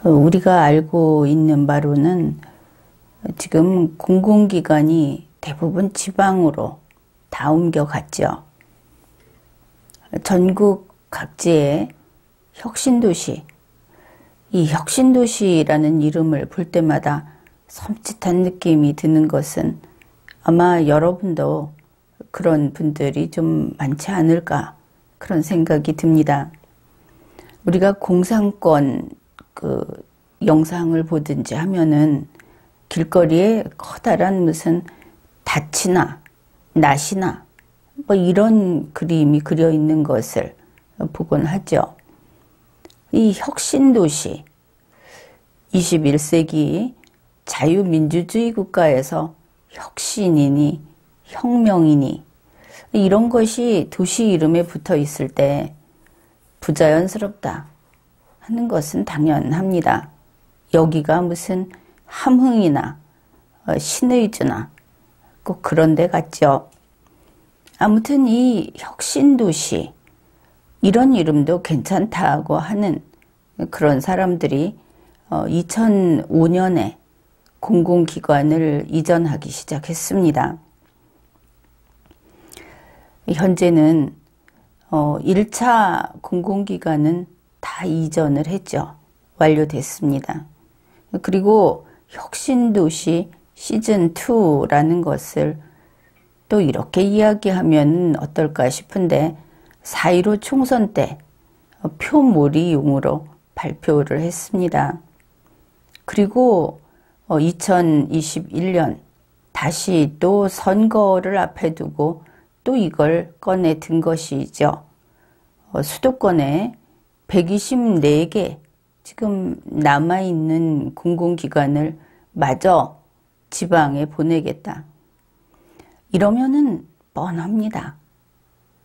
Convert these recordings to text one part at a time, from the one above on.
우리가 알고 있는 바로는 지금 공공기관이 대부분 지방으로 다 옮겨갔죠. 전국 각지의 혁신도시, 이 혁신도시라는 이름을 볼 때마다 섬찟한 느낌이 드는 것은 아마 여러분도 그런 분들이 좀 많지 않을까 그런 생각이 듭니다. 우리가 공산권 영상을 보든지 하면은 길거리에 커다란 무슨 닻이나 낫이나 뭐 이런 그림이 그려 있는 것을 보곤 하죠. 이 혁신도시, 21세기 자유민주주의 국가에서 혁신이니 혁명이니 이런 것이 도시 이름에 붙어 있을 때 부자연스럽다 하는 것은 당연합니다. 여기가 무슨 함흥이나 신의주나 꼭 그런 데 같죠. 아무튼 이 혁신도시 이런 이름도 괜찮다고 하는 그런 사람들이 2005년에 공공기관을 이전하기 시작했습니다. 현재는 1차 공공기관은 다 이전을 했죠. 완료됐습니다. 그리고 혁신도시 시즌2라는 것을 또 이렇게 이야기하면 어떨까 싶은데 4.15 총선 때 표몰이용으로 발표를 했습니다. 그리고 2021년 다시 또 선거를 앞에 두고 또 이걸 꺼내 든 것이죠. 수도권에 124개 지금 남아있는 공공기관을 마저 지방에 보내겠다. 이러면은 뻔합니다.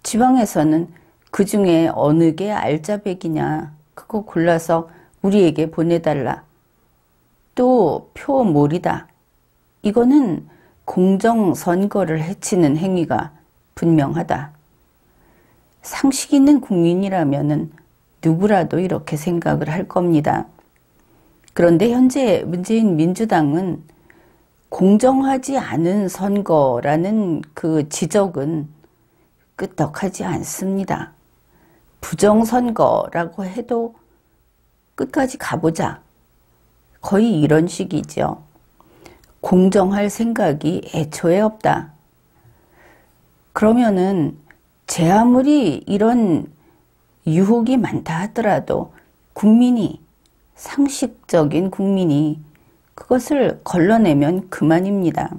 지방에서는 그 중에 어느 게 알짜배기냐 그거 골라서 우리에게 보내달라. 또 표몰이다. 이거는 공정선거를 해치는 행위가 분명하다. 상식 있는 국민이라면은 누구라도 이렇게 생각을 할 겁니다. 그런데 현재 문재인 민주당은 공정하지 않은 선거라는 그 지적은 끄떡하지 않습니다. 부정선거라고 해도 끝까지 가보자. 거의 이런 식이죠. 공정할 생각이 애초에 없다. 그러면은 제 아무리 이런 유혹이 많다 하더라도 국민이, 상식적인 국민이 그것을 걸러내면 그만입니다.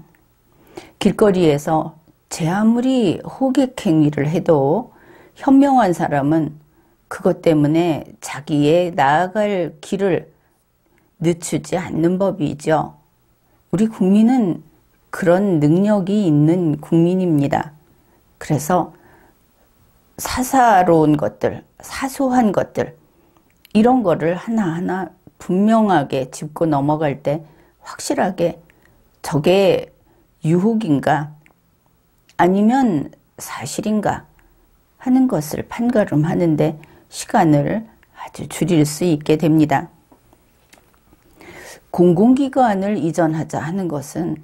길거리에서 제 아무리 호객행위를 해도 현명한 사람은 그것 때문에 자기의 나아갈 길을 늦추지 않는 법이죠. 우리 국민은 그런 능력이 있는 국민입니다. 그래서 사사로운 것들, 사소한 것들 이런 거를 하나하나 분명하게 짚고 넘어갈 때 확실하게 저게 유혹인가 아니면 사실인가 하는 것을 판가름하는데 시간을 아주 줄일 수 있게 됩니다. 공공기관을 이전하자 하는 것은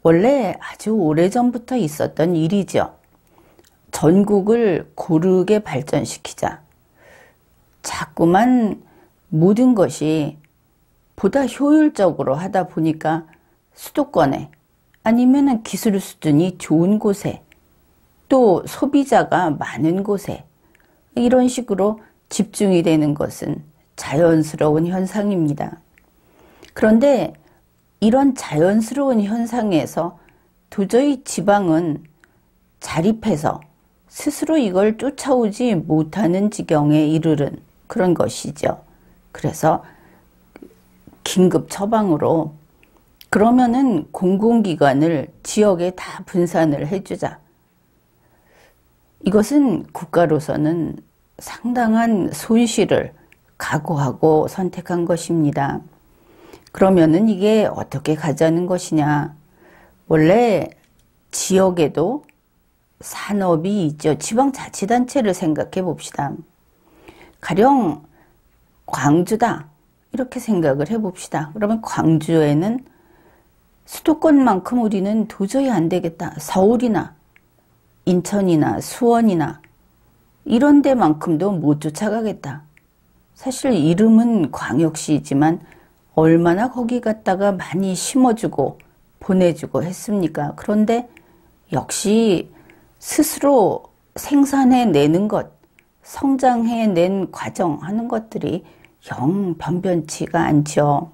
원래 아주 오래전부터 있었던 일이죠. 전국을 고르게 발전시키자. 자꾸만 모든 것이 보다 효율적으로 하다 보니까 수도권에 아니면 기술 수준이 좋은 곳에 또 소비자가 많은 곳에 이런 식으로 집중이 되는 것은 자연스러운 현상입니다. 그런데 이런 자연스러운 현상에서 도저히 지방은 자립해서 스스로 이걸 쫓아오지 못하는 지경에 이르는 그런 것이죠. 그래서 긴급 처방으로 그러면은 공공기관을 지역에 다 분산을 해주자. 이것은 국가로서는 상당한 손실을 각오하고 선택한 것입니다. 그러면은 이게 어떻게 가자는 것이냐. 원래 지역에도 산업이 있죠. 지방자치단체를 생각해 봅시다. 가령 광주다. 이렇게 생각을 해봅시다. 그러면 광주에는 수도권만큼 우리는 도저히 안 되겠다. 서울이나 인천이나 수원이나 이런 데만큼도 못 쫓아가겠다. 사실 이름은 광역시이지만 얼마나 거기 갔다가 많이 심어주고 보내주고 했습니까? 그런데 역시 스스로 생산해내는 것, 성장해낸 과정 하는 것들이 영 변변치가 않죠.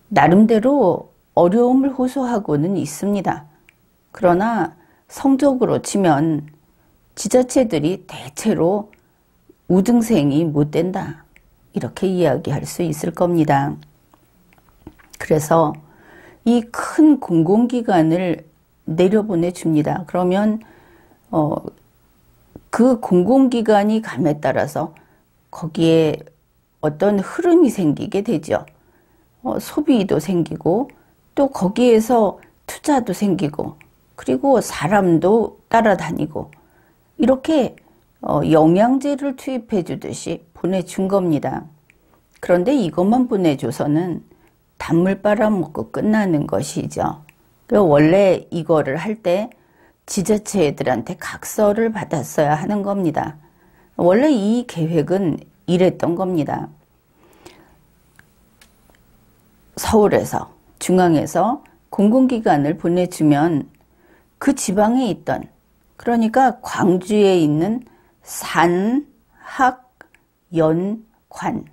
나름대로 어려움을 호소하고는 있습니다. 그러나 성적으로 치면 지자체들이 대체로 우등생이 못 된다. 이렇게 이야기할 수 있을 겁니다. 그래서 이 큰 공공기관을 내려보내 줍니다. 그러면 그 공공기관이 감에 따라서 거기에 어떤 흐름이 생기게 되죠. 소비도 생기고 또 거기에서 투자도 생기고 그리고 사람도 따라다니고 이렇게 영양제를 투입해 주듯이 보내준 겁니다. 그런데 이것만 보내줘서는 단물 빨아먹고 끝나는 것이죠. 원래 이거를 할 때 지자체들한테 각서를 받았어야 하는 겁니다. 원래 이 계획은 이랬던 겁니다. 서울에서, 중앙에서 공공기관을 보내주면 그 지방에 있던, 그러니까 광주에 있는 산, 학, 연, 관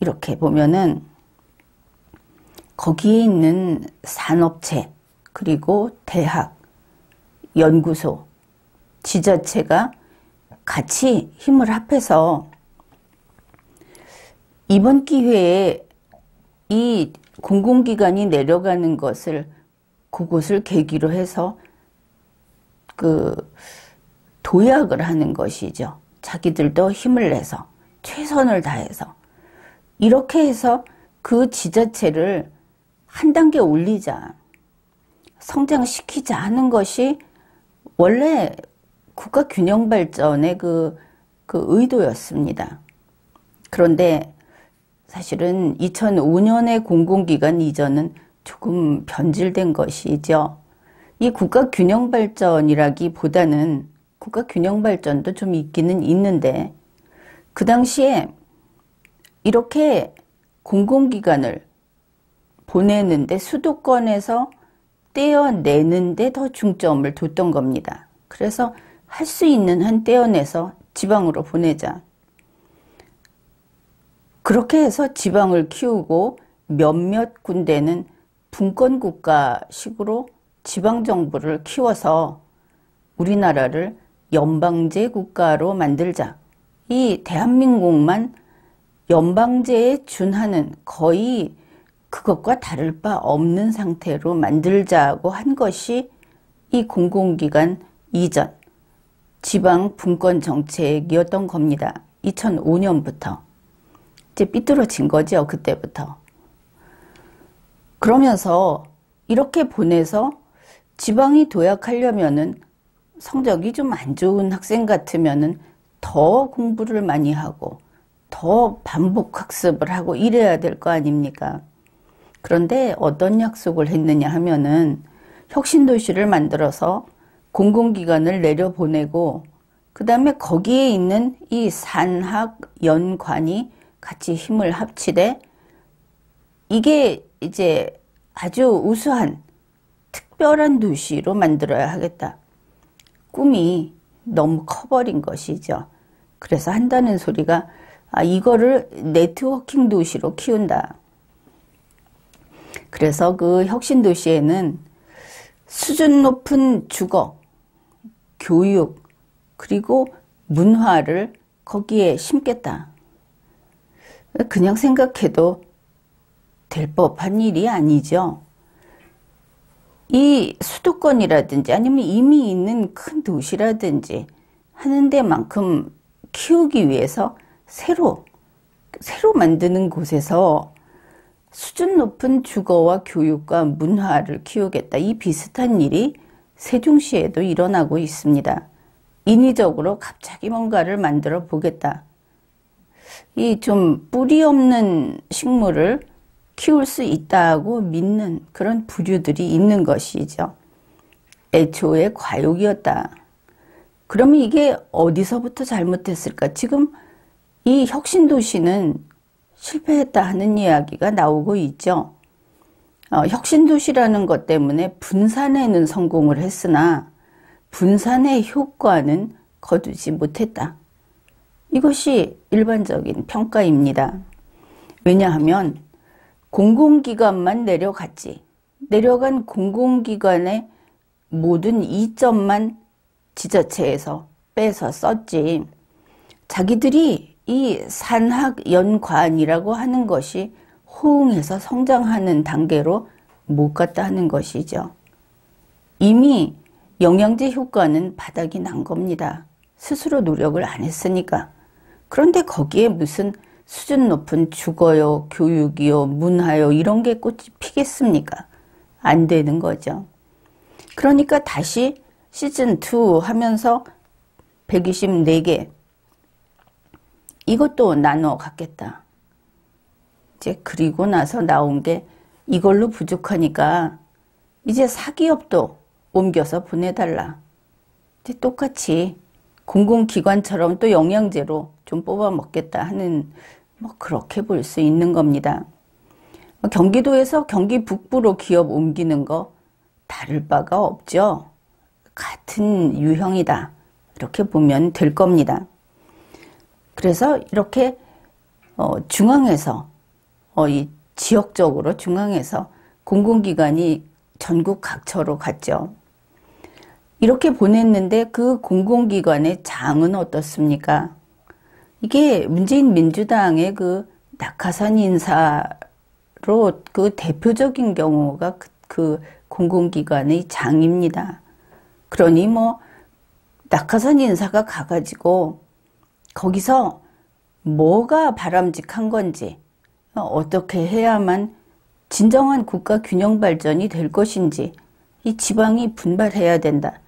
이렇게 보면은 거기에 있는 산업체 그리고 대학, 연구소, 지자체가 같이 힘을 합해서 이번 기회에 이 공공기관이 내려가는 것을 그곳을 계기로 해서 도약을 하는 것이죠. 자기들도 힘을 내서 최선을 다해서 이렇게 해서 그 지자체를 한 단계 올리자, 성장시키자 하는 것이 원래 국가균형발전의 그 의도였습니다. 그런데 사실은 2005년의 공공기관 이전은 조금 변질된 것이죠. 이 국가균형발전이라기보다는 국가균형발전도 좀 있기는 있는데 그 당시에 이렇게 공공기관을 보내는데 수도권에서 떼어내는데 더 중점을 뒀던 겁니다. 그래서 할 수 있는 한 떼어내서 지방으로 보내자. 그렇게 해서 지방을 키우고 몇몇 군데는 분권국가식으로 지방정부를 키워서 우리나라를 연방제 국가로 만들자. 이 대한민국만 연방제에 준하는 거의 그것과 다를 바 없는 상태로 만들자고 한 것이 이 공공기관 이전, 지방 분권 정책이었던 겁니다. 2005년부터. 이제 삐뚤어진 거죠, 그때부터. 그러면서 이렇게 보내서 지방이 도약하려면은 성적이 좀 안 좋은 학생 같으면은 더 공부를 많이 하고 더 반복 학습을 하고 이래야 될 거 아닙니까? 그런데 어떤 약속을 했느냐 하면은 혁신도시를 만들어서 공공기관을 내려보내고 그 다음에 거기에 있는 이 산학, 연관이 같이 힘을 합치되 이게 이제 아주 우수한 특별한 도시로 만들어야 하겠다. 꿈이 너무 커버린 것이죠. 그래서 한다는 소리가 이거를 네트워킹 도시로 키운다. 그래서 그 혁신 도시에는 수준 높은 주거, 교육, 그리고 문화를 거기에 심겠다. 그냥 생각해도 될 법한 일이 아니죠. 이 수도권이라든지 아니면 이미 있는 큰 도시라든지 하는 데만큼 키우기 위해서 새로 만드는 곳에서 수준 높은 주거와 교육과 문화를 키우겠다. 이 비슷한 일이 세종시에도 일어나고 있습니다. 인위적으로 갑자기 뭔가를 만들어 보겠다. 이 좀 뿌리 없는 식물을 키울 수 있다고 믿는 그런 부류들이 있는 것이죠. 애초에 과욕이었다. 그러면 이게 어디서부터 잘못됐을까? 지금 이 혁신도시는 실패했다 하는 이야기가 나오고 있죠. 혁신도시라는 것 때문에 분산에는 성공을 했으나 분산의 효과는 거두지 못했다. 이것이 일반적인 평가입니다. 왜냐하면 공공기관만 내려갔지. 내려간 공공기관의 모든 이점만 지자체에서 빼서 썼지. 자기들이 이 산학연관이라고 하는 것이 호응해서 성장하는 단계로 못 갔다 하는 것이죠. 이미 영양제 효과는 바닥이 난 겁니다. 스스로 노력을 안 했으니까. 그런데 거기에 무슨 수준 높은 주거요, 교육이요, 문화요 이런 게 꽃이 피겠습니까? 안 되는 거죠. 그러니까 다시 시즌2 하면서 124개 이것도 나눠 갖겠다. 이제 그리고 나서 나온 게 이걸로 부족하니까 이제 사기업도 옮겨서 보내달라. 이제 똑같이 공공기관처럼 또 영양제로 좀 뽑아 먹겠다 하는 뭐 그렇게 볼 수 있는 겁니다. 경기도에서 경기 북부로 기업 옮기는 거 다를 바가 없죠. 같은 유형이다. 이렇게 보면 될 겁니다. 그래서 이렇게 중앙에서 이 지역적으로 중앙에서 공공기관이 전국 각처로 갔죠. 이렇게 보냈는데 그 공공기관의 장은 어떻습니까? 이게 문재인 민주당의 그 낙하산 인사로 그 대표적인 경우가 그 공공기관의 장입니다. 그러니 뭐 낙하산 인사가 가가지고 거기서 뭐가 바람직한 건지 어떻게 해야만 진정한 국가 균형 발전이 될 것인지 이 지방이 분발해야 된다.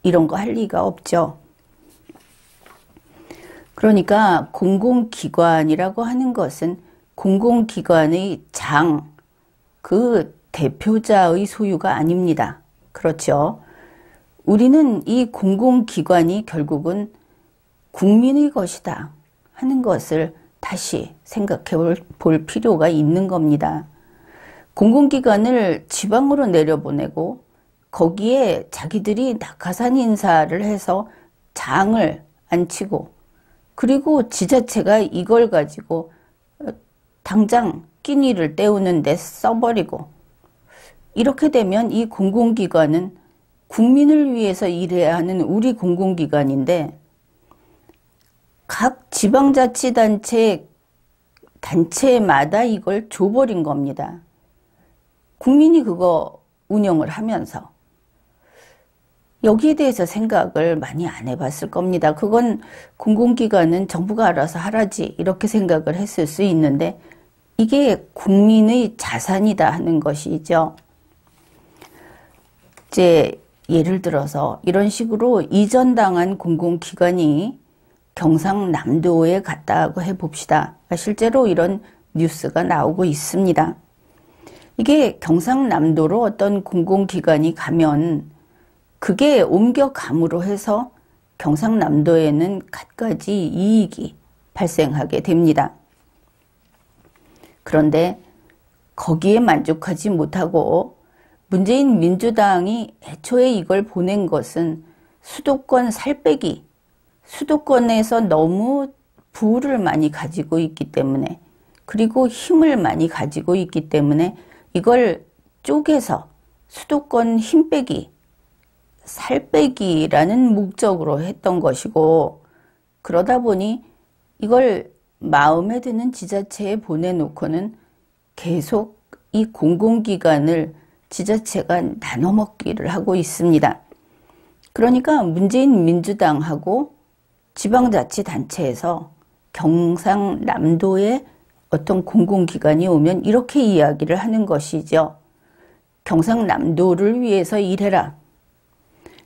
이런 거 할 리가 없죠. 그러니까 공공기관이라고 하는 것은 공공기관의 장, 그 대표자의 소유가 아닙니다. 그렇죠. 우리는 이 공공기관이 결국은 국민의 것이다 하는 것을 다시 생각해 볼 필요가 있는 겁니다. 공공기관을 지방으로 내려보내고 거기에 자기들이 낙하산 인사를 해서 장을 앉히고 그리고 지자체가 이걸 가지고 당장 끼니를 때우는 데 써버리고 이렇게 되면 이 공공기관은 국민을 위해서 일해야 하는 우리 공공기관인데 각 단체마다 이걸 줘버린 겁니다. 국민이 그거 운영을 하면서 여기에 대해서 생각을 많이 안 해봤을 겁니다. 그건 공공기관은 정부가 알아서 하라지 이렇게 생각을 했을 수 있는데 이게 국민의 자산이다 하는 것이죠. 이제 예를 들어서 이런 식으로 이전당한 공공기관이 경상남도에 갔다고 해봅시다. 실제로 이런 뉴스가 나오고 있습니다. 이게 경상남도로 어떤 공공기관이 가면 그게 옮겨감으로 해서 경상남도에는 갖가지 이익이 발생하게 됩니다. 그런데 거기에 만족하지 못하고 문재인 민주당이 애초에 이걸 보낸 것은 수도권 살빼기, 수도권에서 너무 부를 많이 가지고 있기 때문에 그리고 힘을 많이 가지고 있기 때문에 이걸 쪼개서 수도권 힘 빼기, 살 빼기라는 목적으로 했던 것이고 그러다 보니 이걸 마음에 드는 지자체에 보내놓고는 계속 이 공공기관을 지자체가 나눠먹기를 하고 있습니다. 그러니까 문재인 민주당하고 지방자치단체에서 경상남도에 어떤 공공기관이 오면 이렇게 이야기를 하는 것이죠. 경상남도를 위해서 일해라.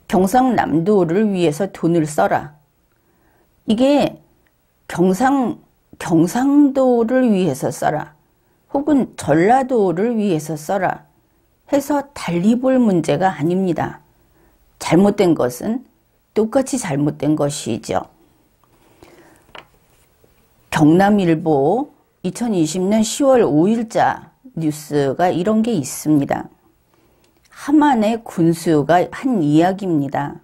경상남도를 위해서 돈을 써라. 이게 경상도를 위해서 써라, 혹은 전라도를 위해서 써라 해서 달리 볼 문제가 아닙니다. 잘못된 것은 똑같이 잘못된 것이죠. 경남일보 2020년 10월 5일자 뉴스가 이런 게 있습니다. 함안의 군수가 한 이야기입니다.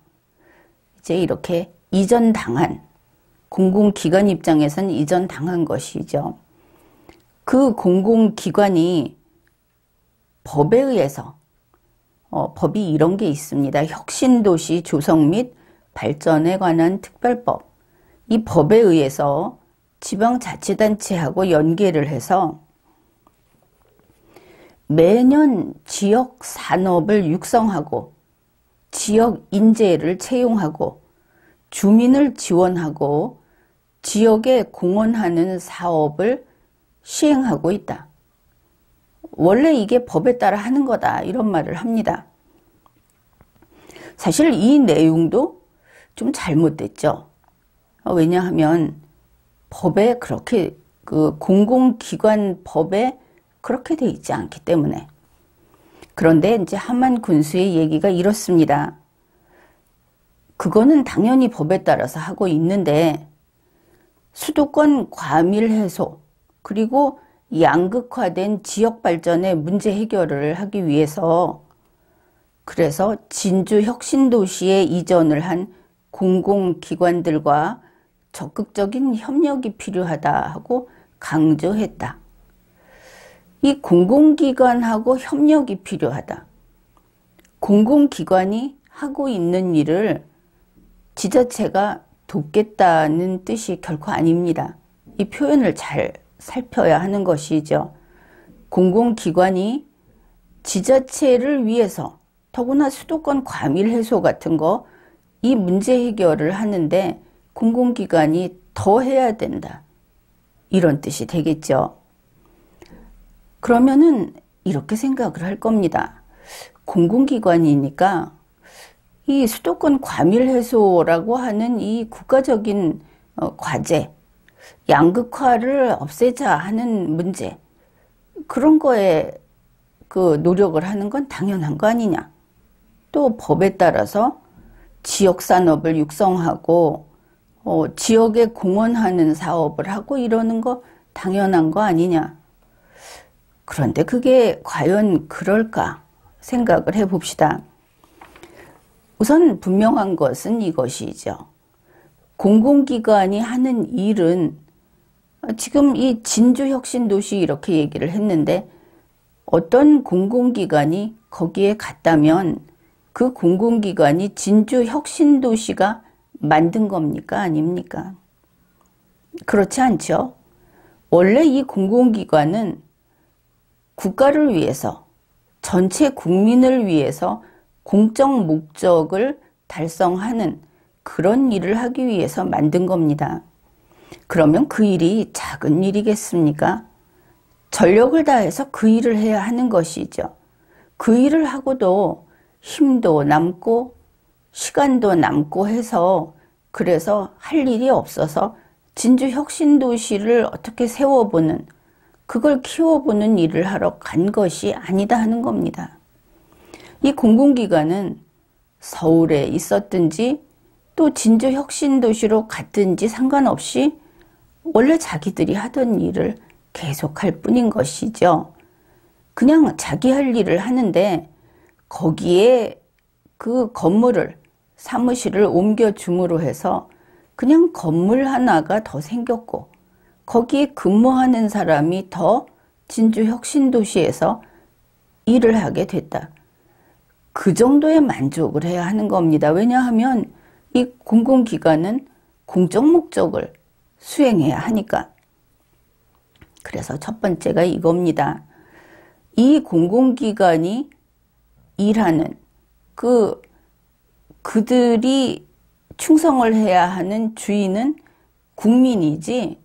이제 이렇게 이전당한, 공공기관 입장에서는 이전당한 것이죠. 그 공공기관이 법에 의해서, 법이 이런 게 있습니다. 혁신도시 조성 및 발전에 관한 특별법. 이 법에 의해서 지방자치단체하고 연계를 해서 매년 지역 산업을 육성하고 지역 인재를 채용하고 주민을 지원하고 지역에 공헌하는 사업을 시행하고 있다. 원래 이게 법에 따라 하는 거다, 이런 말을 합니다. 사실 이 내용도 좀 잘못됐죠. 왜냐하면 법에 그렇게, 그 공공기관 법에 그렇게 돼 있지 않기 때문에. 그런데 이제 함안 군수의 얘기가 이렇습니다. 그거는 당연히 법에 따라서 하고 있는데 수도권 과밀 해소, 그리고 양극화된 지역 발전의 문제 해결을 하기 위해서, 그래서 진주 혁신도시에 이전을 한 공공기관들과 적극적인 협력이 필요하다 하고 강조했다. 이 공공기관하고 협력이 필요하다. 공공기관이 하고 있는 일을 지자체가 돕겠다는 뜻이 결코 아닙니다. 이 표현을 잘 살펴야 하는 것이죠. 공공기관이 지자체를 위해서, 더구나 수도권 과밀 해소 같은 거, 이 문제 해결을 하는데 공공기관이 더 해야 된다, 이런 뜻이 되겠죠. 그러면은 이렇게 생각을 할 겁니다. 공공기관이니까 이 수도권 과밀 해소라고 하는 이 국가적인 과제, 양극화를 없애자 하는 문제, 그런 거에 그 노력을 하는 건 당연한 거 아니냐. 또 법에 따라서 지역 산업을 육성하고 지역에 공헌하는 사업을 하고 이러는 거 당연한 거 아니냐. 그런데 그게 과연 그럴까 생각을 해봅시다. 우선 분명한 것은 이것이죠. 공공기관이 하는 일은, 지금 이 진주혁신도시 이렇게 얘기를 했는데, 어떤 공공기관이 거기에 갔다면 그 공공기관이 진주혁신도시가 만든 겁니까? 아닙니까? 그렇지 않죠. 원래 이 공공기관은 국가를 위해서, 전체 국민을 위해서 공적 목적을 달성하는 그런 일을 하기 위해서 만든 겁니다. 그러면 그 일이 작은 일이겠습니까? 전력을 다해서 그 일을 해야 하는 것이죠. 그 일을 하고도 힘도 남고 시간도 남고 해서, 그래서 할 일이 없어서 진주혁신도시를 어떻게 세워보는, 그걸 키워보는 일을 하러 간 것이 아니다 하는 겁니다. 이 공공기관은 서울에 있었든지 또 진주혁신도시로 갔든지 상관없이 원래 자기들이 하던 일을 계속할 뿐인 것이죠. 그냥 자기 할 일을 하는데 거기에 그 건물을, 사무실을 옮겨줌으로 해서 그냥 건물 하나가 더 생겼고 거기에 근무하는 사람이 더 진주혁신도시에서 일을 하게 됐다. 그 정도의 만족을 해야 하는 겁니다. 왜냐하면 이 공공기관은 공적 목적을 수행해야 하니까. 그래서 첫 번째가 이겁니다. 이 공공기관이 일하는 그들이 충성을 해야 하는 주인은 국민이지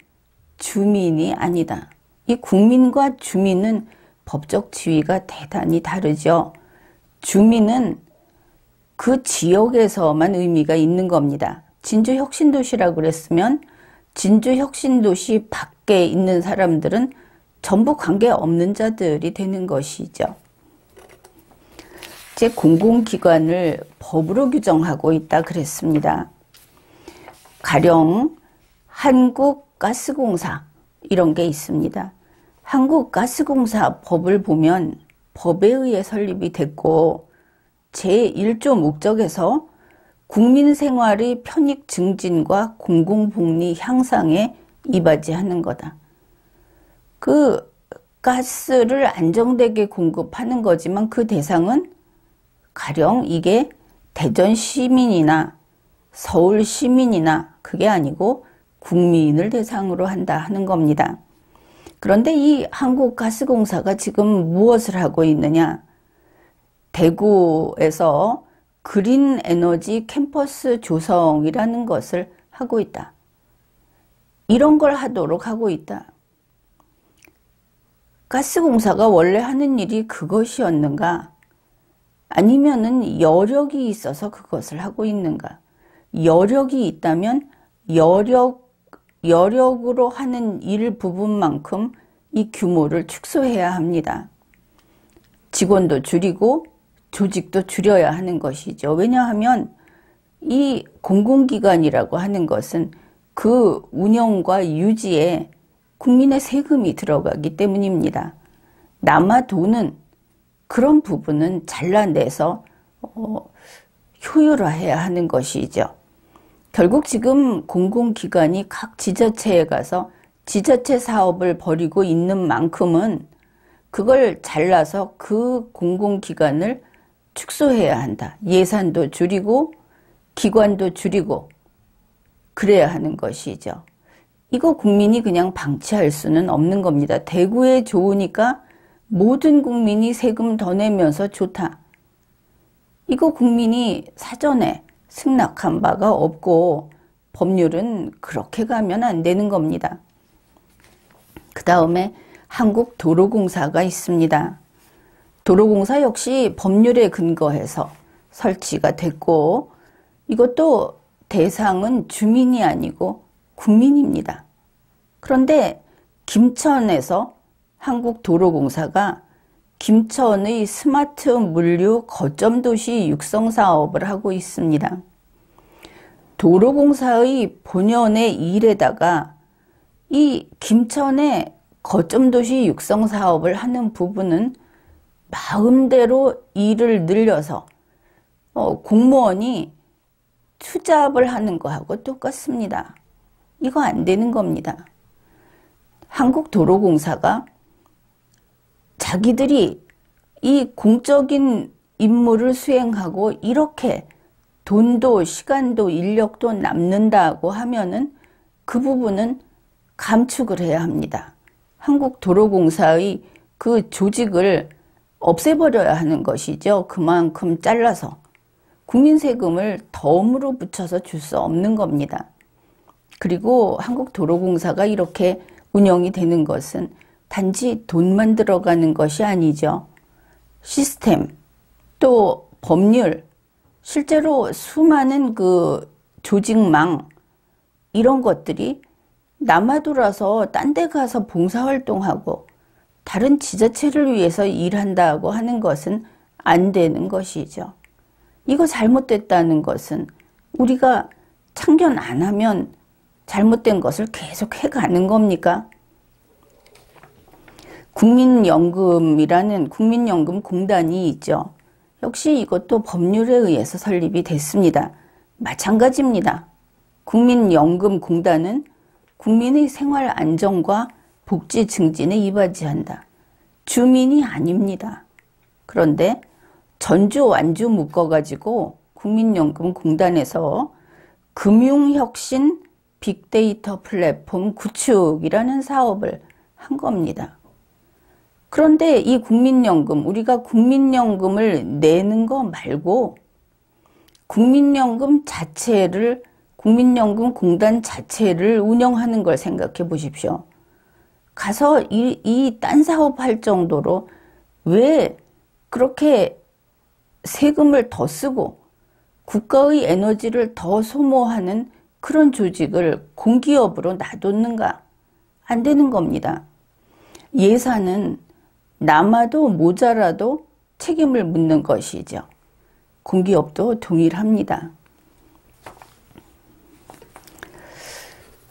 주민이 아니다. 이 국민과 주민은 법적 지위가 대단히 다르죠. 주민은 그 지역에서만 의미가 있는 겁니다. 진주혁신도시라고 그랬으면 진주혁신도시 밖에 있는 사람들은 전부 관계없는 자들이 되는 것이죠. 이제 공공기관을 법으로 규정하고 있다 그랬습니다. 가령 한국가스공사 이런 게 있습니다. 한국가스공사 법을 보면 법에 의해 설립이 됐고 제1조 목적에서 국민 생활의 편익 증진과 공공복리 향상에 이바지하는 거다. 그 가스를 안정되게 공급하는 거지만 그 대상은 가령 이게 대전 시민이나 서울 시민이나 그게 아니고 국민을 대상으로 한다 하는 겁니다. 그런데 이 한국가스공사가 지금 무엇을 하고 있느냐? 대구에서 그린 에너지 캠퍼스 조성이라는 것을 하고 있다. 이런 걸 하도록 하고 있다. 가스공사가 원래 하는 일이 그것이었는가? 아니면은 여력이 있어서 그것을 하고 있는가? 여력이 있다면 여력으로 하는 일 부분만큼 이 규모를 축소해야 합니다. 직원도 줄이고 조직도 줄여야 하는 것이죠. 왜냐하면 이 공공기관이라고 하는 것은 그 운영과 유지에 국민의 세금이 들어가기 때문입니다. 남아도는 그런 부분은 잘라내서 효율화해야 하는 것이죠. 결국 지금 공공기관이 각 지자체에 가서 지자체 사업을 벌이고 있는 만큼은 그걸 잘라서 그 공공기관을 축소해야 한다. 예산도 줄이고 기관도 줄이고 그래야 하는 것이죠. 이거 국민이 그냥 방치할 수는 없는 겁니다. 대구에 좋으니까 모든 국민이 세금 더 내면서 좋다. 이거 국민이 사전에 승낙한 바가 없고 법률은 그렇게 가면 안 되는 겁니다. 그 다음에 한국도로공사가 있습니다. 도로공사 역시 법률에 근거해서 설치가 됐고 이것도 대상은 주민이 아니고 국민입니다. 그런데 김천에서 한국도로공사가 김천의 스마트 물류 거점 도시 육성 사업을 하고 있습니다. 도로공사의 본연의 일에다가 이 김천의 거점 도시 육성 사업을 하는 부분은 마음대로 일을 늘려서 공무원이 투잡을 하는 거하고 똑같습니다. 이거 안 되는 겁니다. 한국도로공사가 자기들이 이 공적인 임무를 수행하고 이렇게 돈도 시간도 인력도 남는다고 하면은 그 부분은 감축을 해야 합니다. 한국도로공사의 그 조직을 없애버려야 하는 것이죠. 그만큼 잘라서 국민 세금을 덤으로 붙여서 줄 수 없는 겁니다. 그리고 한국도로공사가 이렇게 운영이 되는 것은 단지 돈만 들어가는 것이 아니죠. 시스템, 또 법률, 실제로 수많은 그 조직망 이런 것들이 남아돌아서 딴 데 가서 봉사활동하고 다른 지자체를 위해서 일한다고 하는 것은 안 되는 것이죠. 이거 잘못됐다는 것은 우리가 참견 안 하면 잘못된 것을 계속 해가는 겁니까? 국민연금이라는 국민연금공단이 있죠. 역시 이것도 법률에 의해서 설립이 됐습니다. 마찬가지입니다. 국민연금공단은 국민의 생활 안정과 복지 증진에 이바지한다. 주민이 아닙니다. 그런데 전주 완주 묶어가지고 국민연금공단에서 금융혁신 빅데이터 플랫폼 구축이라는 사업을 한 겁니다. 그런데 이 국민연금, 우리가 국민연금을 내는 거 말고 국민연금 자체를, 국민연금공단 자체를 운영하는 걸 생각해 보십시오. 가서 이 딴 사업 할 정도로 왜 그렇게 세금을 더 쓰고 국가의 에너지를 더 소모하는 그런 조직을 공기업으로 놔뒀는가? 안 되는 겁니다. 예산은 남아도 모자라도 책임을 묻는 것이죠. 공기업도 동일합니다.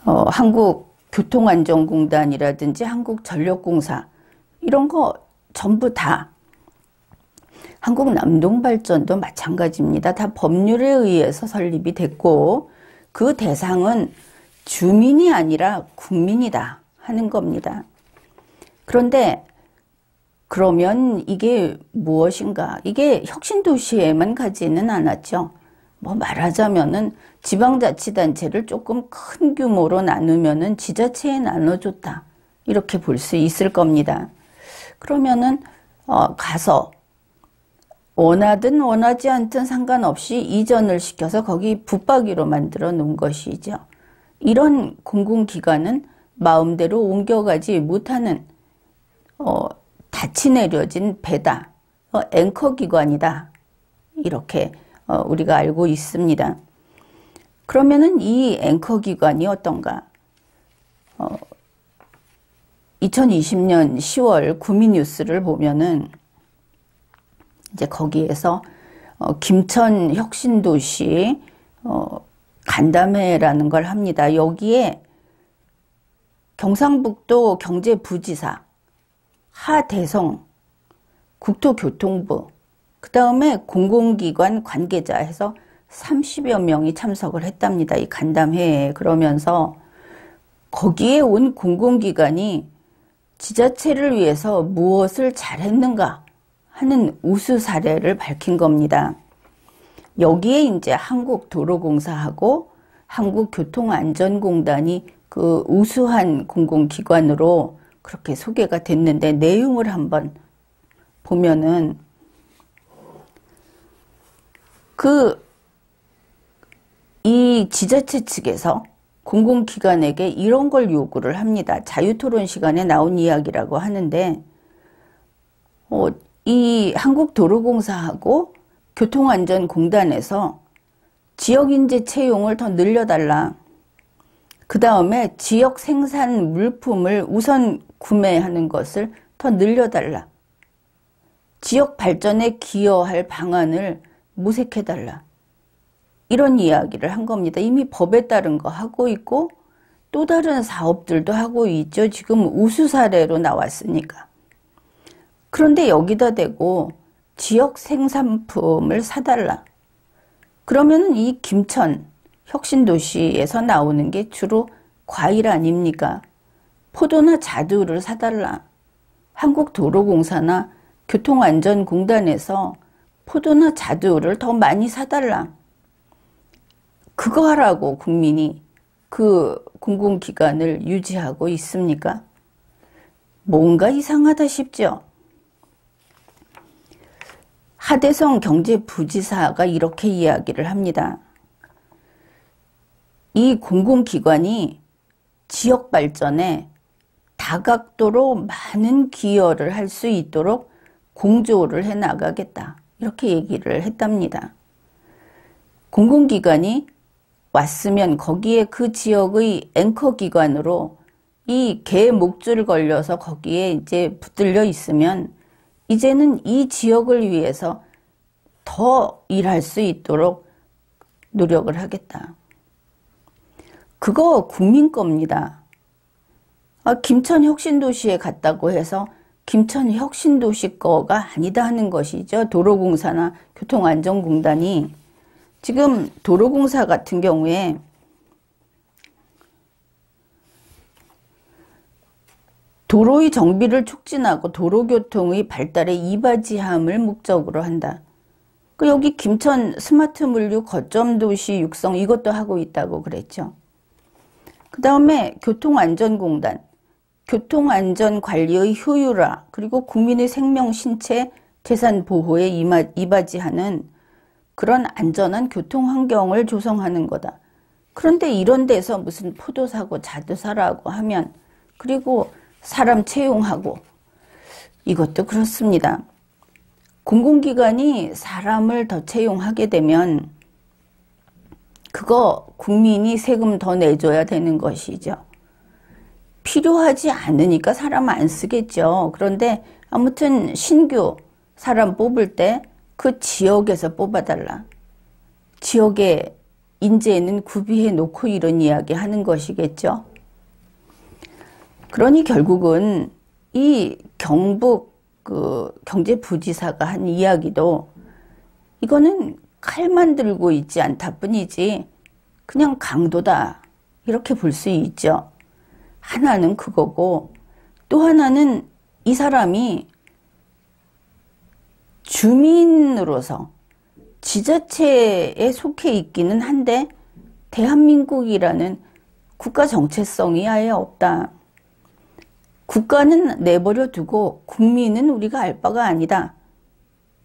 한국교통안전공단이라든지 한국전력공사 이런 거 전부 다, 한국남동발전도 마찬가지입니다. 다 법률에 의해서 설립이 됐고 그 대상은 주민이 아니라 국민이다 하는 겁니다. 그런데 그러면 이게 무엇인가? 이게 혁신도시에만 가지는 않았죠. 뭐 말하자면은 지방자치단체를 조금 큰 규모로 나누면은 지자체에 나눠줬다. 이렇게 볼 수 있을 겁니다. 그러면은 가서 원하든 원하지 않든 상관없이 이전을 시켜서 거기 붙박이로 만들어 놓은 것이죠. 이런 공공기관은 마음대로 옮겨가지 못하는 닻이 내려진 배다. 앵커기관이다. 이렇게 우리가 알고 있습니다. 그러면은 이 앵커기관이 어떤가? 2020년 10월 구미뉴스를 보면은 이제 거기에서 김천 혁신도시 간담회라는 걸 합니다. 여기에 경상북도 경제부지사, 하대성 국토교통부, 그 다음에 공공기관 관계자 해서 30여 명이 참석을 했답니다. 이 간담회에. 그러면서 거기에 온 공공기관이 지자체를 위해서 무엇을 잘했는가 하는 우수 사례를 밝힌 겁니다. 여기에 이제 한국도로공사하고 한국교통안전공단이 그 우수한 공공기관으로 그렇게 소개가 됐는데, 내용을 한번 보면은 이 지자체 측에서 공공기관에게 이런 걸 요구를 합니다. 자유토론 시간에 나온 이야기라고 하는데, 이 한국도로공사하고 교통안전공단에서 지역인재 채용을 더 늘려달라. 그 다음에 지역 생산 물품을 우선 구매하는 것을 더 늘려달라. 지역 발전에 기여할 방안을 모색해달라. 이런 이야기를 한 겁니다. 이미 법에 따른 거 하고 있고 또 다른 사업들도 하고 있죠. 지금 우수 사례로 나왔으니까. 그런데 여기다 대고 지역 생산품을 사달라. 그러면은 이 김천 혁신도시에서 나오는 게 주로 과일 아닙니까? 포도나 자두를 사달라. 한국도로공사나 교통안전공단에서 포도나 자두를 더 많이 사달라. 그거 하라고 국민이 그 공공기관을 유지하고 있습니까? 뭔가 이상하다 싶죠? 하대성 경제부지사가 이렇게 이야기를 합니다. 이 공공기관이 지역 발전에 다각도로 많은 기여를 할 수 있도록 공조를 해 나가겠다. 이렇게 얘기를 했답니다. 공공기관이 왔으면 거기에 그 지역의 앵커기관으로 이 개 목줄 걸려서 거기에 이제 붙들려 있으면 이제는 이 지역을 위해서 더 일할 수 있도록 노력을 하겠다. 그거 국민 겁니다. 김천 혁신도시에 갔다고 해서 김천 혁신도시 거가 아니다 하는 것이죠. 도로공사나 교통안전공단이. 지금 도로공사 같은 경우에 도로의 정비를 촉진하고 도로교통의 발달에 이바지함을 목적으로 한다. 여기 김천 스마트 물류 거점 도시 육성 이것도 하고 있다고 그랬죠. 그 다음에 교통안전공단, 교통안전관리의 효율화, 그리고 국민의 생명, 신체, 재산 보호에 이바지하는 그런 안전한 교통환경을 조성하는 거다. 그런데 이런 데서 무슨 포도 사고 자두 사라고 하면, 그리고 사람 채용하고, 이것도 그렇습니다. 공공기관이 사람을 더 채용하게 되면 그거 국민이 세금 더 내줘야 되는 것이죠. 필요하지 않으니까 사람 안 쓰겠죠. 그런데 아무튼 신규 사람 뽑을 때 그 지역에서 뽑아달라. 지역의 인재는 구비해 놓고 이런 이야기 하는 것이겠죠. 그러니 결국은 이 경북 그 경제부지사가 한 이야기도 이거는 칼만 들고 있지 않다 뿐이지 그냥 강도다 이렇게 볼 수 있죠. 하나는 그거고 또 하나는 이 사람이 주민으로서 지자체에 속해 있기는 한데 대한민국이라는 국가 정체성이 아예 없다. 국가는 내버려 두고 국민은 우리가 알 바가 아니다.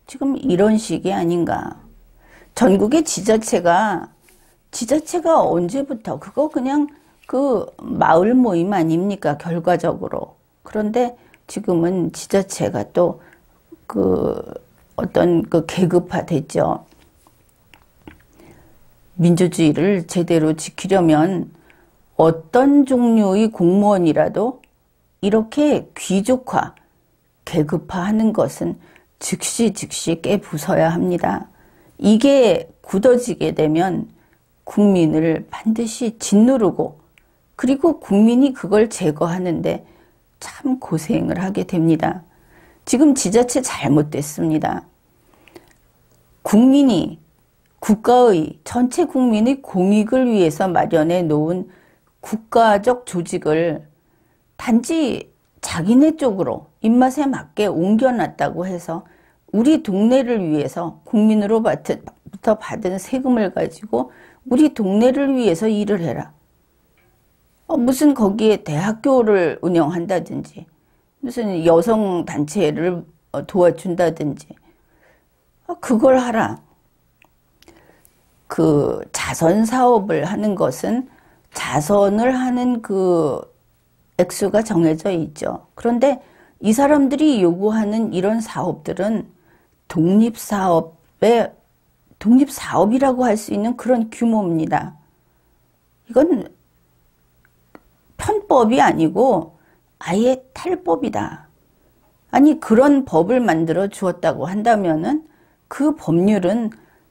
지금 이런 식이 아닌가. 전국의 지자체가 언제부터 그거 그냥 그 마을 모임 아닙니까 결과적으로. 그런데 지금은 지자체가 또 그 어떤 그 계급화 됐죠. 민주주의를 제대로 지키려면 어떤 종류의 공무원이라도 이렇게 귀족화, 계급화하는 것은 즉시 깨부숴야 합니다. 이게 굳어지게 되면 국민을 반드시 짓누르고 그리고 국민이 그걸 제거하는데 참 고생을 하게 됩니다. 지금 지자체 잘못됐습니다. 국민이 국가의 전체 국민의 공익을 위해서 마련해 놓은 국가적 조직을 단지 자기네 쪽으로 입맛에 맞게 옮겨놨다고 해서 우리 동네를 위해서 국민으로부터 받은 세금을 가지고 우리 동네를 위해서 일을 해라. 무슨 거기에 대학교를 운영한다든지 무슨 여성단체를 도와준다든지 그걸 하라. 그 자선사업을 하는 것은 자선을 하는 그 액수가 정해져 있죠. 그런데 이 사람들이 요구하는 이런 사업들은 독립사업이라고 할 수 있는 그런 규모입니다. 이건 편법이 아니고 아예 탈법이다. 아니 그런 법을 만들어 주었다고 한다면은 그 법률은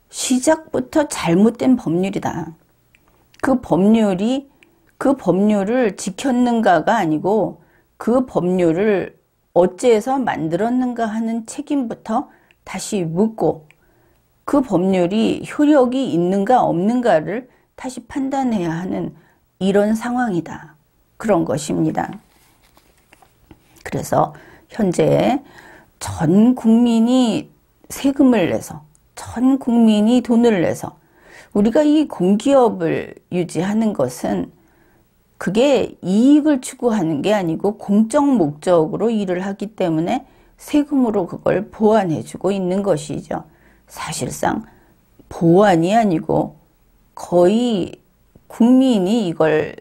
시작부터 잘못된 법률이다. 그 법률을 지켰는가가 아니고 그 법률을 어째서 만들었는가 하는 책임부터 다시 묻고 그 법률이 효력이 있는가 없는가를 다시 판단해야 하는 이런 상황이다. 그런 것입니다. 그래서 현재 전 국민이 세금을 내서 전 국민이 돈을 내서 우리가 이 공기업을 유지하는 것은 그게 이익을 추구하는 게 아니고 공적 목적으로 일을 하기 때문에 세금으로 그걸 보완해주고 있는 것이죠. 사실상 보완이 아니고 거의 국민이 이걸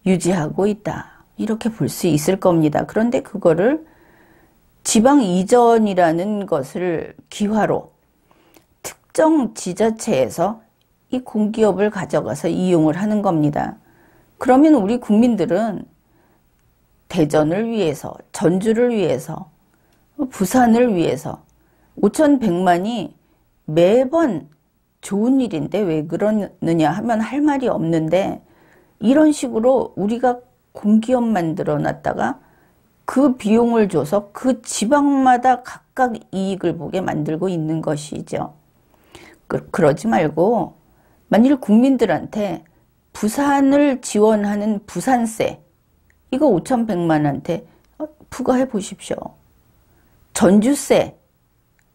유지하고 있다. 이렇게 볼 수 있을 겁니다. 그런데 그거를 지방 이전이라는 것을 기화로 특정 지자체에서 이 공기업을 가져가서 이용을 하는 겁니다. 그러면 우리 국민들은 대전을 위해서, 전주를 위해서, 부산을 위해서 5,100만이 매번 좋은 일인데 왜 그러느냐 하면 할 말이 없는데 이런 식으로 우리가 공기업 만들어 놨다가 그 비용을 줘서 그 지방마다 각각 이익을 보게 만들고 있는 것이죠. 그러지 말고 만일 국민들한테 부산을 지원하는 부산세 이거 5,100만한테 부과해 보십시오. 전주세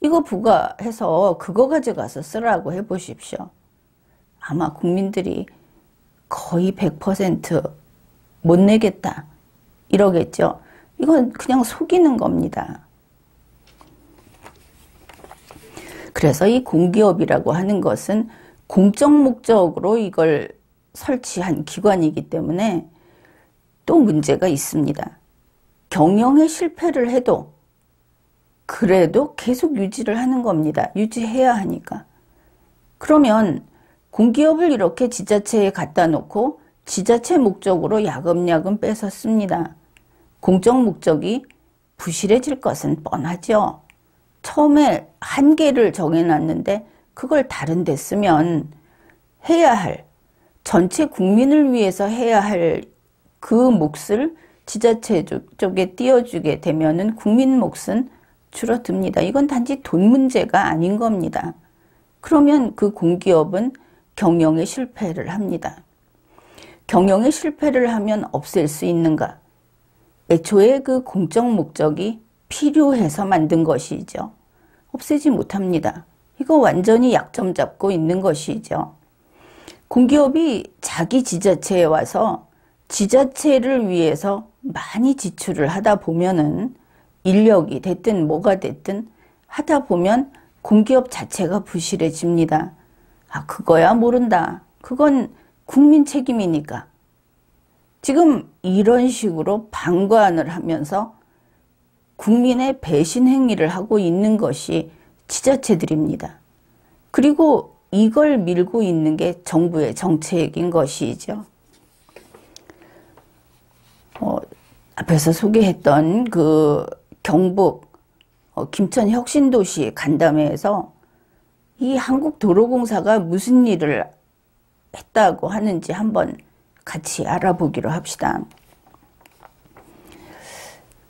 이거 부과해서 그거 가져가서 쓰라고 해 보십시오. 아마 국민들이 거의 100% 못 내겠다 이러겠죠. 이건 그냥 속이는 겁니다. 그래서 이 공기업이라고 하는 것은 공적 목적으로 이걸 설치한 기관이기 때문에 또 문제가 있습니다. 경영에 실패를 해도 그래도 계속 유지를 하는 겁니다. 유지해야 하니까. 그러면 공기업을 이렇게 지자체에 갖다 놓고 지자체 목적으로 야금야금 뺏었습니다. 공적 목적이 부실해질 것은 뻔하죠. 처음에 한계를 정해놨는데 그걸 다른 데 쓰면 해야 할, 전체 국민을 위해서 해야 할 그 몫을 지자체 쪽에 띄워주게 되면은 국민 몫은 줄어듭니다. 이건 단지 돈 문제가 아닌 겁니다. 그러면 그 공기업은 경영에 실패를 합니다. 경영에 실패를 하면 없앨 수 있는가? 애초에 그 공적 목적이 필요해서 만든 것이죠. 없애지 못합니다. 이거 완전히 약점 잡고 있는 것이죠. 공기업이 자기 지자체에 와서 지자체를 위해서 많이 지출을 하다 보면은 인력이 됐든 뭐가 됐든 하다 보면 공기업 자체가 부실해집니다. 아, 그거야 모른다. 그건 국민 책임이니까. 지금 이런 식으로 방관을 하면서 국민의 배신 행위를 하고 있는 것이 지자체들입니다. 그리고 이걸 밀고 있는 게 정부의 정책인 것이죠. 앞에서 소개했던 그 경북 김천 혁신도시 간담회에서 이 한국도로공사가 무슨 일을 했다고 하는지 한번 같이 알아보기로 합시다.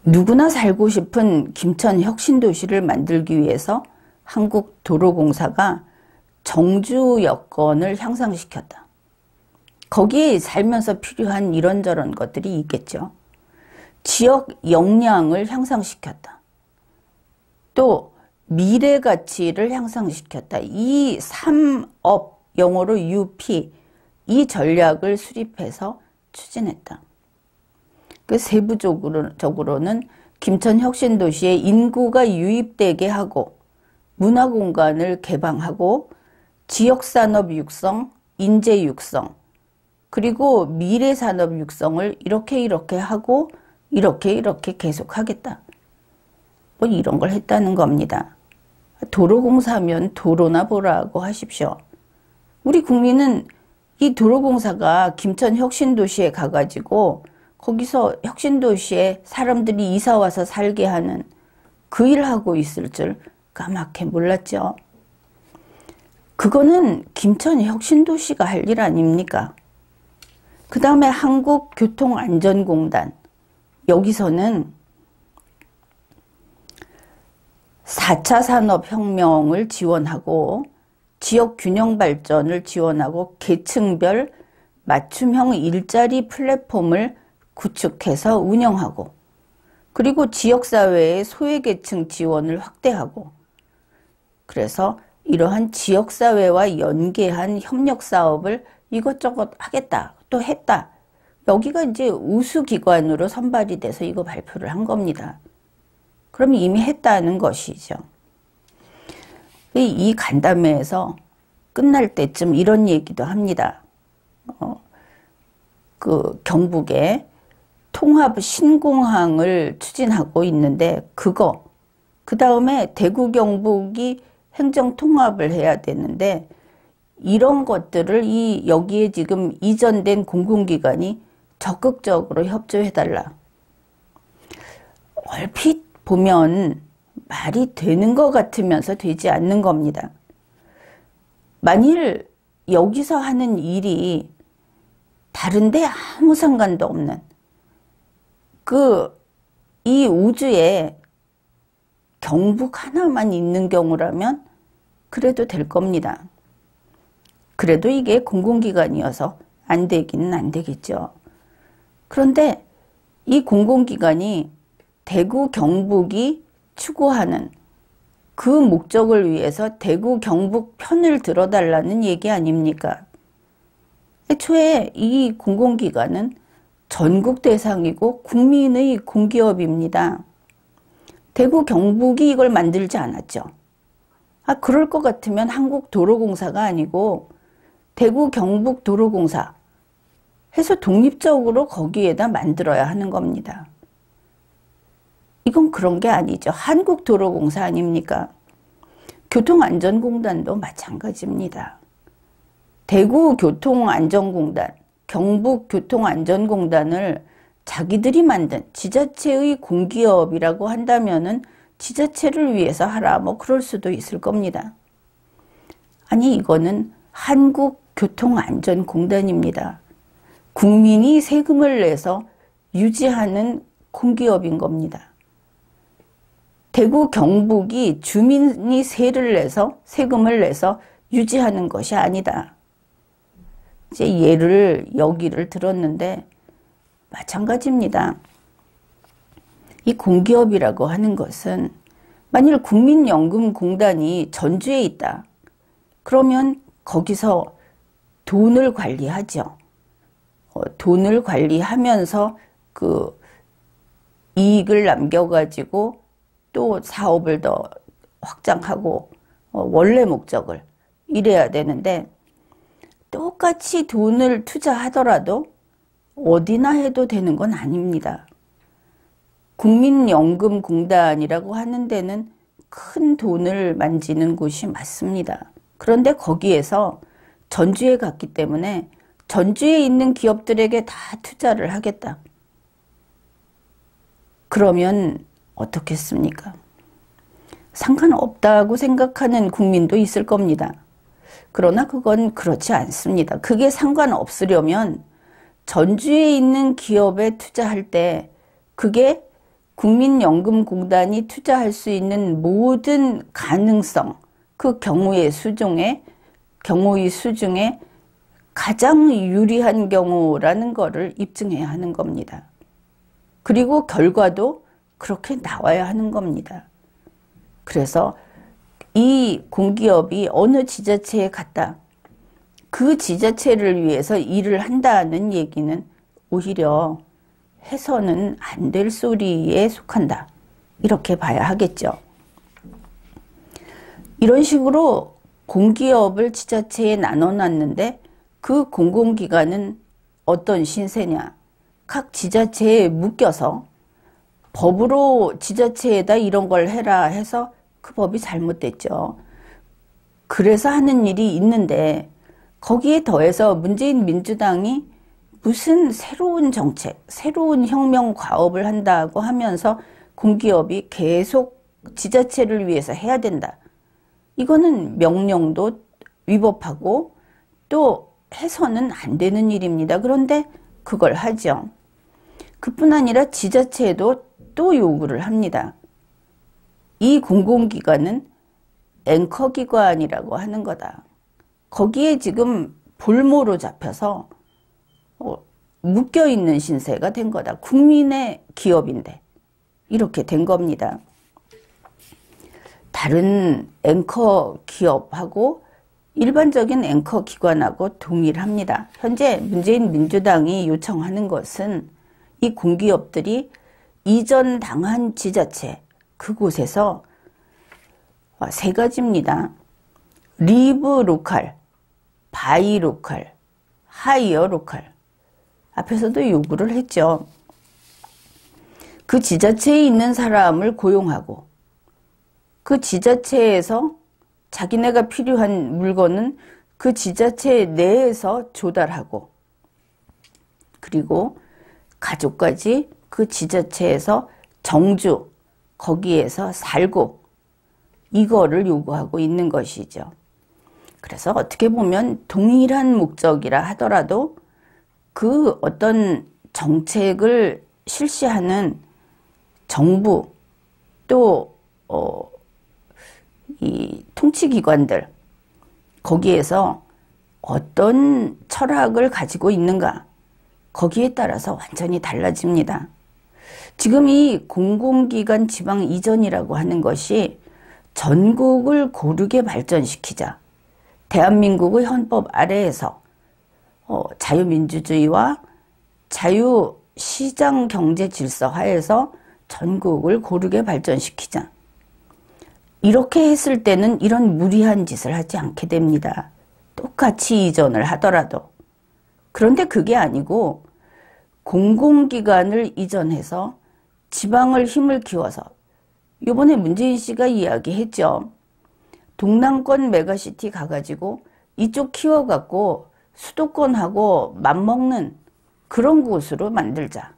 누구나 살고 싶은 김천 혁신도시를 만들기 위해서 한국도로공사가 정주 여건을 향상시켰다. 거기에 살면서 필요한 이런저런 것들이 있겠죠. 지역 역량을 향상시켰다. 또 미래 가치를 향상시켰다. 이 3업, 영어로 UP, 이 전략을 수립해서 추진했다. 그 세부적으로는 김천 혁신도시에 인구가 유입되게 하고 문화공간을 개방하고 지역산업 육성, 인재 육성, 그리고 미래산업 육성을 이렇게 하고 이렇게 계속하겠다. 뭐 이런 걸 했다는 겁니다. 도로공사면 도로나 보라고 하십시오. 우리 국민은 이 도로공사가 김천 혁신도시에 가가지고 거기서 혁신도시에 사람들이 이사와서 살게 하는 그 일을 하고 있을 줄 까맣게 몰랐죠. 그거는 김천 혁신도시가 할 일 아닙니까? 그 다음에 한국교통안전공단, 여기서는 4차 산업혁명을 지원하고 지역균형발전을 지원하고 계층별 맞춤형 일자리 플랫폼을 구축해서 운영하고, 그리고 지역사회의 소외계층 지원을 확대하고, 그래서 이러한 지역사회와 연계한 협력사업을 이것저것 하겠다, 또 했다. 여기가 이제 우수기관으로 선발이 돼서 이거 발표를 한 겁니다. 그럼 이미 했다는 것이죠. 이 간담회에서 끝날 때쯤 이런 얘기도 합니다. 그 경북에 통합 신공항을 추진하고 있는데 그거, 그 다음에 대구 경북이 행정 통합을 해야 되는데 이런 것들을 여기에 지금 이전된 공공기관이 적극적으로 협조해달라. 얼핏 보면 말이 되는 것 같으면서 되지 않는 겁니다. 만일 여기서 하는 일이 다른데 아무 상관도 없는 이 우주에 경북 하나만 있는 경우라면 그래도 될 겁니다. 그래도 이게 공공기관이어서 안 되기는 안 되겠죠. 그런데 이 공공기관이 대구 경북이 추구하는 그 목적을 위해서 대구 경북 편을 들어달라는 얘기 아닙니까? 애초에 이 공공기관은 전국 대상이고 국민의 공기업입니다. 대구 경북이 이걸 만들지 않았죠. 그럴 것 같으면 한국도로공사가 아니고 대구 경북도로공사 해서 독립적으로 거기에다 만들어야 하는 겁니다. 이건 그런 게 아니죠. 한국도로공사 아닙니까? 교통안전공단도 마찬가지입니다. 대구교통안전공단, 경북교통안전공단을 자기들이 만든 지자체의 공기업이라고 한다면은 지자체를 위해서 하라 뭐 그럴 수도 있을 겁니다. 아니 이거는 한국교통안전공단입니다. 국민이 세금을 내서 유지하는 공기업인 겁니다. 대구 경북이 주민이 세금을 내서 유지하는 것이 아니다. 이제 여기를 들었는데 마찬가지입니다. 이 공기업이라고 하는 것은 만일 국민연금공단이 전주에 있다. 그러면 거기서 돈을 관리하죠. 돈을 관리하면서 그 이익을 남겨가지고 또 사업을 더 확장하고 원래 목적을 이래야 되는데 똑같이 돈을 투자하더라도 어디나 해도 되는 건 아닙니다. 국민연금공단이라고 하는 데는 큰 돈을 만지는 곳이 맞습니다. 그런데 거기에서 전주에 갔기 때문에 전주에 있는 기업들에게 다 투자를 하겠다. 그러면 어떻겠습니까? 상관없다고 생각하는 국민도 있을 겁니다. 그러나 그건 그렇지 않습니다. 그게 상관없으려면 전주에 있는 기업에 투자할 때 그게 국민연금공단이 투자할 수 있는 모든 가능성, 그 경우의 수중에 가장 유리한 경우라는 것을 입증해야 하는 겁니다. 그리고 결과도 그렇게 나와야 하는 겁니다. 그래서 이 공기업이 어느 지자체에 갔다. 그 지자체를 위해서 일을 한다는 얘기는 오히려 해서는 안 될 소리에 속한다. 이렇게 봐야 하겠죠. 이런 식으로 공기업을 지자체에 나눠놨는데 그 공공기관은 어떤 신세냐. 각 지자체에 묶여서 법으로 지자체에다 이런 걸 해라 해서 그 법이 잘못됐죠. 그래서 하는 일이 있는데 거기에 더해서 문재인 민주당이 무슨 새로운 정책, 새로운 혁명 과업을 한다고 하면서 공기업이 계속 지자체를 위해서 해야 된다. 이거는 명령도 위법하고 또 해서는 안 되는 일입니다. 그런데 그걸 하죠. 그뿐 아니라 지자체에도 또 요구를 합니다. 이 공공기관은 앵커기관이라고 하는 거다. 거기에 지금 볼모로 잡혀서 묶여있는 신세가 된 거다. 국민의 기업인데 이렇게 된 겁니다. 다른 앵커 기업하고 일반적인 앵커 기관하고 동일합니다. 현재 문재인 민주당이 요청하는 것은 이 공기업들이 이전당한 지자체 그곳에서 세 가지입니다. 리브 로컬, 바이 로컬, 하이어 로컬. 앞에서도 요구를 했죠. 그 지자체에 있는 사람을 고용하고 그 지자체에서 자기네가 필요한 물건은 그 지자체 내에서 조달하고 그리고 가족까지 그 지자체에서 정주 거기에서 살고 이거를 요구하고 있는 것이죠. 그래서 어떻게 보면 동일한 목적이라 하더라도 그 어떤 정책을 실시하는 정부 또 이 통치기관들 거기에서 어떤 철학을 가지고 있는가 거기에 따라서 완전히 달라집니다. 지금 이 공공기관 지방 이전이라고 하는 것이 전국을 고르게 발전시키자. 대한민국의 헌법 아래에서 자유민주주의와 자유시장 경제 질서 하에서 전국을 고르게 발전시키자. 이렇게 했을 때는 이런 무리한 짓을 하지 않게 됩니다. 똑같이 이전을 하더라도. 그런데 그게 아니고 공공기관을 이전해서 지방을 힘을 키워서 이번에 문재인 씨가 이야기했죠. 동남권 메가시티 가가지고 이쪽 키워갖고 수도권하고 맞먹는 그런 곳으로 만들자.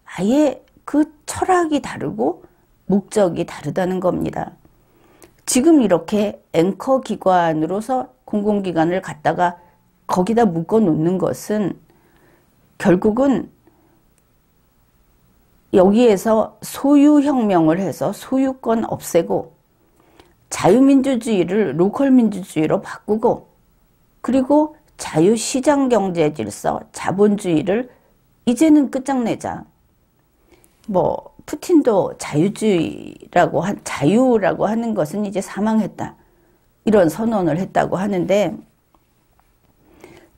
아예 그 철학이 다르고 목적이 다르다는 겁니다. 지금 이렇게 앵커 기관으로서 공공기관을 갖다가 거기다 묶어 놓는 것은 결국은 여기에서 소유혁명을 해서 소유권 없애고 자유민주주의를 로컬민주주의로 바꾸고 그리고 자유시장경제 질서, 자본주의를 이제는 끝장내자. 뭐 푸틴도 자유라고 하는 것은 이제 사망했다. 이런 선언을 했다고 하는데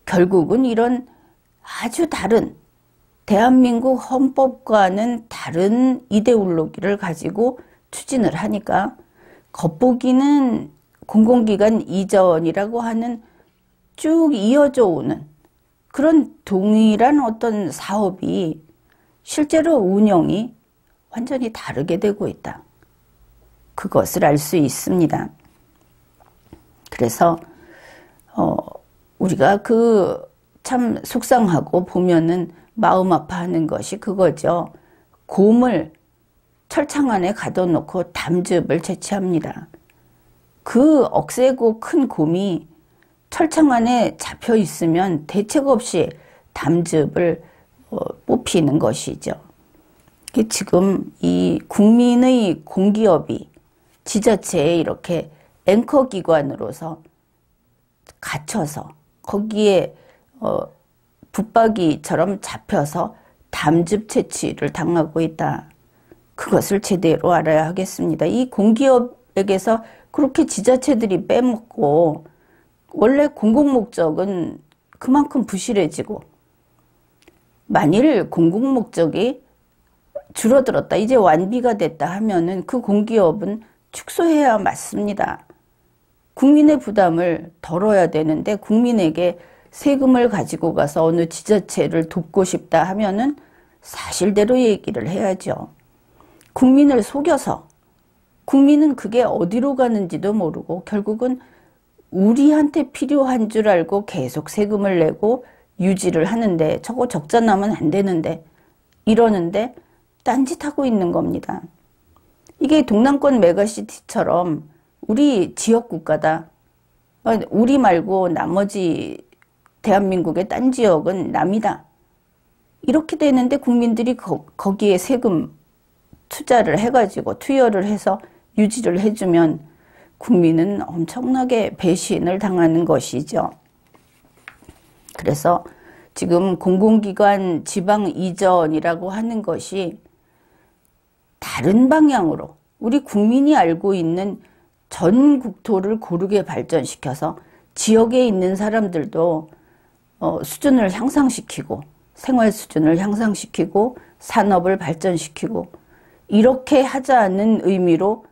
결국은 이런 아주 다른 대한민국 헌법과는 다른 이데올로기를 가지고 추진을 하니까 겉보기는 공공기관 이전이라고 하는 쭉 이어져 오는 그런 동일한 어떤 사업이 실제로 운영이 완전히 다르게 되고 있다. 그것을 알 수 있습니다. 그래서 우리가 참 속상하고 보면은 마음 아파하는 것이 그거죠. 곰을 철창 안에 가둬놓고 담즙을 채취합니다. 그 억세고 큰 곰이 철창 안에 잡혀 있으면 대책 없이 담즙을 뽑히는 것이죠. 지금 이 국민의 공기업이 지자체에 이렇게 앵커 기관으로서 갇혀서 거기에 붙박이처럼 잡혀서 담즙 채취를 당하고 있다. 그것을 제대로 알아야 하겠습니다. 이 공기업에게서 그렇게 지자체들이 빼먹고 원래 공공목적은 그만큼 부실해지고 만일 공공목적이 줄어들었다. 이제 완비가 됐다 하면은 그 공기업은 축소해야 맞습니다. 국민의 부담을 덜어야 되는데 국민에게 세금을 가지고 가서 어느 지자체를 돕고 싶다 하면은 사실대로 얘기를 해야죠. 국민을 속여서 국민은 그게 어디로 가는지도 모르고 결국은 우리한테 필요한 줄 알고 계속 세금을 내고 유지를 하는데 저거 적자 나면 안 되는데 이러는데 딴짓하고 있는 겁니다. 이게 동남권 메가시티처럼 우리 지역국가다. 우리 말고 나머지 대한민국의 딴 지역은 남이다. 이렇게 되는데 국민들이 거기에 세금 투자를 해가지고 투여를 해서 유지를 해주면 국민은 엄청나게 배신을 당하는 것이죠. 그래서 지금 공공기관 지방 이전이라고 하는 것이 다른 방향으로 우리 국민이 알고 있는 전 국토를 고르게 발전시켜서 지역에 있는 사람들도 수준을 향상시키고 생활 수준을 향상시키고 산업을 발전시키고 이렇게 하자는 의미로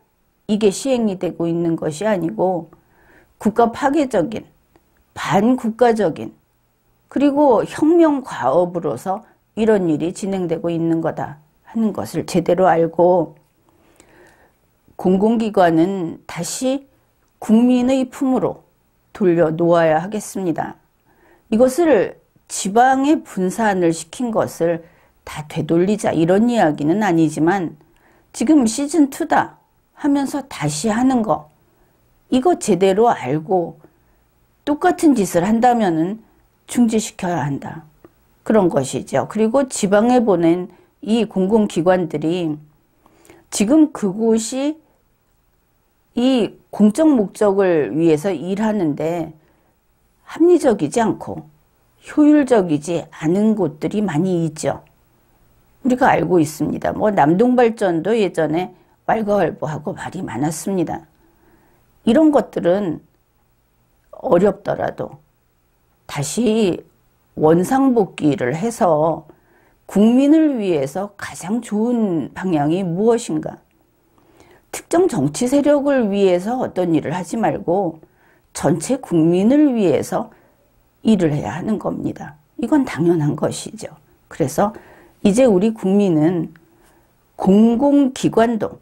이게 시행이 되고 있는 것이 아니고 국가 파괴적인 반국가적인 그리고 혁명 과업으로서 이런 일이 진행되고 있는 거다 하는 것을 제대로 알고 공공기관은 다시 국민의 품으로 돌려놓아야 하겠습니다. 이것을 지방에 분산을 시킨 것을 다 되돌리자 이런 이야기는 아니지만 지금 시즌2다 하면서 다시 하는 거 이거 제대로 알고 똑같은 짓을 한다면은 중지시켜야 한다. 그런 것이죠. 그리고 지방에 보낸 이 공공기관들이 지금 그곳이 이 공적 목적을 위해서 일하는데 합리적이지 않고 효율적이지 않은 곳들이 많이 있죠. 우리가 알고 있습니다. 뭐 남동발전도 예전에 왈가왈부하고 말이 많았습니다. 이런 것들은 어렵더라도 다시 원상복귀를 해서 국민을 위해서 가장 좋은 방향이 무엇인가? 특정 정치 세력을 위해서 어떤 일을 하지 말고 전체 국민을 위해서 일을 해야 하는 겁니다. 이건 당연한 것이죠. 그래서 이제 우리 국민은 공공기관도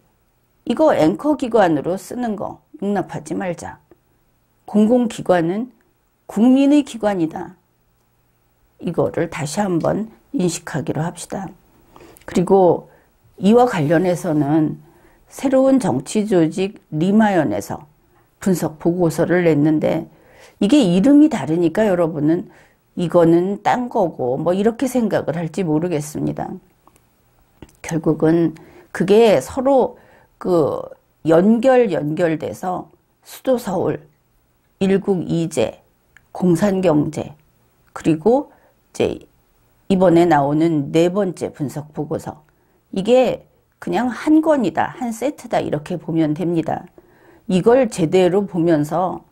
이거 앵커 기관으로 쓰는 거 용납하지 말자. 공공기관은 국민의 기관이다. 이거를 다시 한번 인식하기로 합시다. 그리고 이와 관련해서는 새로운 정치조직 리마연에서 분석 보고서를 냈는데 이게 이름이 다르니까 여러분은 이거는 딴 거고 뭐 이렇게 생각을 할지 모르겠습니다. 결국은 그게 서로 그 연결돼서 수도 서울, 일국 이재, 공산경제, 그리고 이제 이번에 나오는 네 번째 분석 보고서, 이게 그냥 한 권이다, 한 세트다 이렇게 보면 됩니다. 이걸 제대로 보면서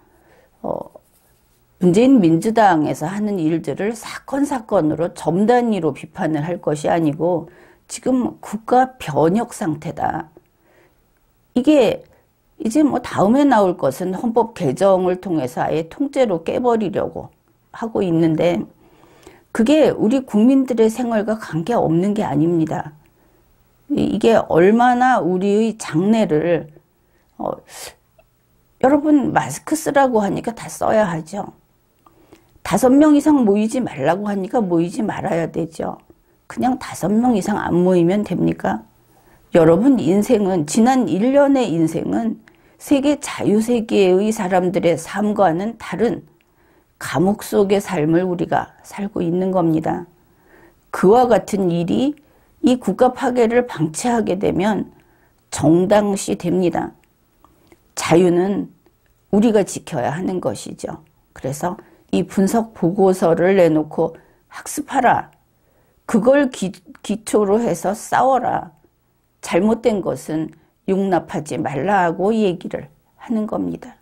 문재인 민주당에서 하는 일들을 사건으로 점 단위로 비판을 할 것이 아니고 지금 국가 변혁 상태다. 이게 이제 뭐 다음에 나올 것은 헌법 개정을 통해서 아예 통째로 깨버리려고 하고 있는데 그게 우리 국민들의 생활과 관계없는 게 아닙니다. 이게 얼마나 우리의 장래를 여러분 마스크 쓰라고 하니까 다 써야 하죠. 5명 이상 모이지 말라고 하니까 모이지 말아야 되죠. 그냥 5명 이상 안 모이면 됩니까? 여러분 인생은, 지난 1년의 인생은 세계 자유세계의 사람들의 삶과는 다른 감옥 속의 삶을 우리가 살고 있는 겁니다. 그와 같은 일이 이 국가 파괴를 방치하게 되면 정당시 됩니다. 자유는 우리가 지켜야 하는 것이죠. 그래서 이 분석 보고서를 내놓고 학습하라. 그걸 기초로 해서 싸워라. 잘못된 것은 용납하지 말라고 얘기를 하는 겁니다.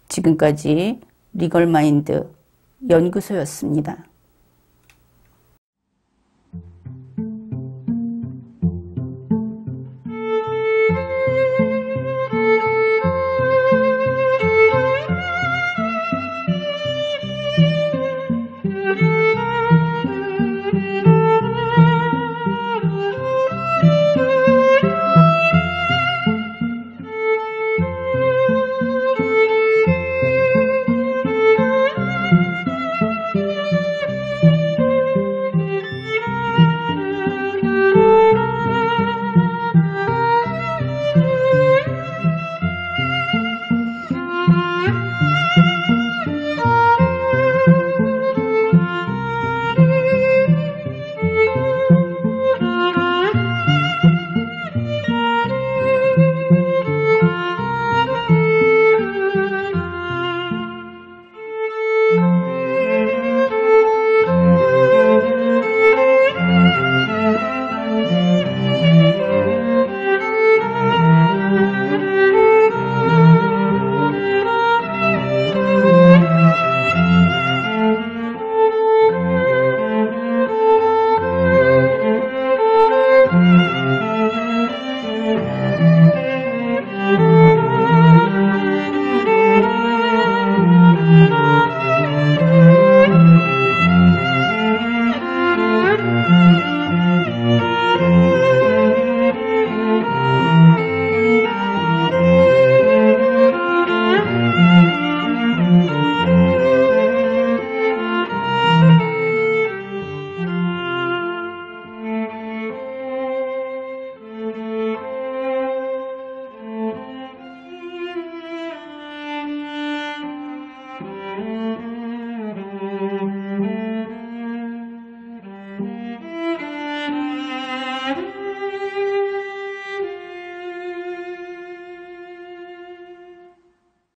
지금까지 리걸마인드 연구소였습니다.